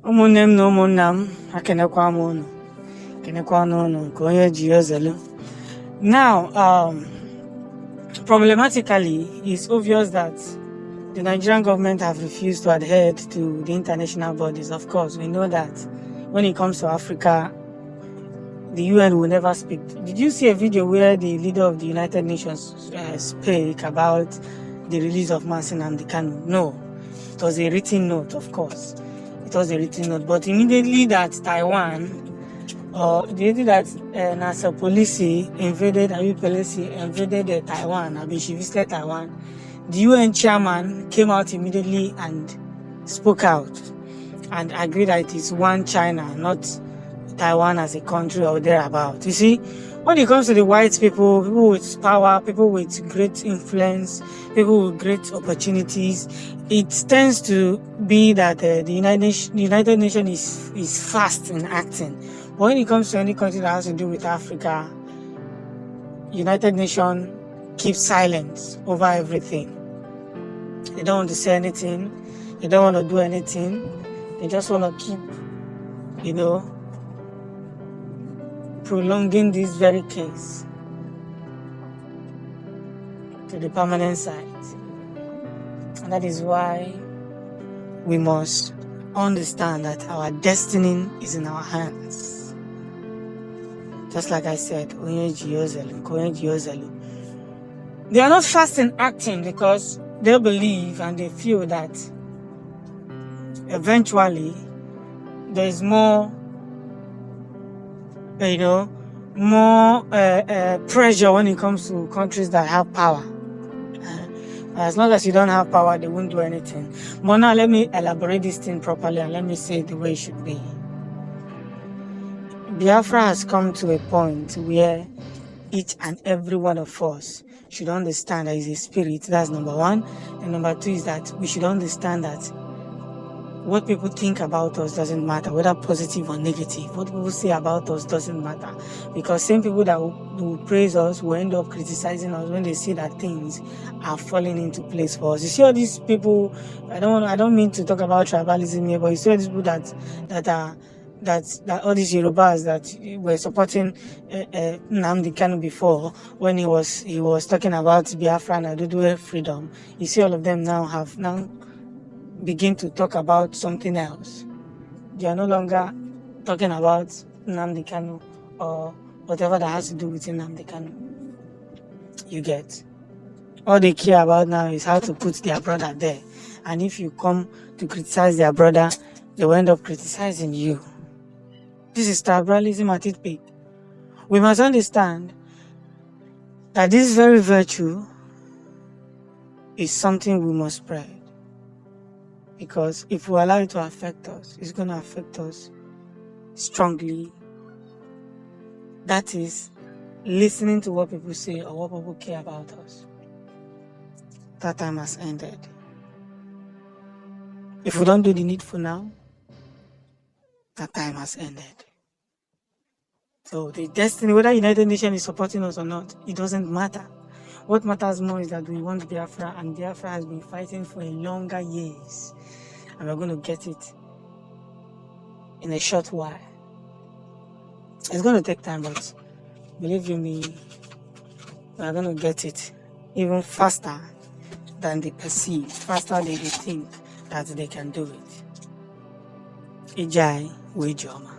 Ụmụnne m na ụmụnna m, akenekwa m unu, kenekwa n'unu nke onye ji ozelu. Now, problematically, it's obvious that the Nigerian government have refused to adhere to the international bodies. Of course, we know that when it comes to Africa, the UN will never speak. Did you see a video where the leader of the United Nations spoke about the release of Nnamdi Kanu? No, it was a written note, of course. It was a written note, but immediately that Taiwan, or immediately that Nasa Policy invaded Taiwan, she visited Taiwan, the UN chairman came out immediately and spoke out and agreed that it is one China, not Taiwan as a country or thereabout. You see, when it comes to the white people, people with power, people with great influence, people with great opportunities, it tends to be that the United Nations is fast in acting. But when it comes to any country that has to do with Africa, United Nations keeps silence over everything. They don't want to say anything. They don't want to do anything. They just want to keep, prolonging this very case to the permanent site. And that is why we must understand that our destiny is in our hands. Just like I said, they are not fast in acting because they believe and they feel that eventually there is more pressure when it comes to countries that have power. As long as you don't have power, they won't do anything. But now let me elaborate this thing properly and let me say it the way it should be. Biafra has come to a point where each and every one of us should understand that it's a spirit. That's number one. And number two is that we should understand that what people think about us doesn't matter, whether positive or negative. What people say about us doesn't matter. Because same people that will praise us will end up criticizing us when they see that things are falling into place for us. You see all these people, I don't mean to talk about tribalism here, but you see all these people that all these Yorubas that were supporting Nnamdi Kanu before, when he was talking about Biafra and Adudu freedom. You see all of them now begin to talk about something else. They are no longer talking about Nnamdi Kanu or whatever that has to do with Nnamdi Kanu. You get? All they care about now is how to put their brother there. And if you come to criticize their brother, they will end up criticizing you. This is tribalism at its peak. We must understand that this very virtue is something we must spread. Because if we allow it to affect us, it's going to affect us strongly. That is, listening to what people say or what people care about us. That time has ended. If we don't do the needful now, that time has ended. So the destiny, whether United Nations is supporting us or not, it doesn't matter. What matters more is that we want Biafra, and Biafra has been fighting for a longer years. And we're going to get it in a short while. It's going to take time, but believe you me, we're going to get it even faster than they perceive, faster than they think that they can do it. Ijai Wijoma.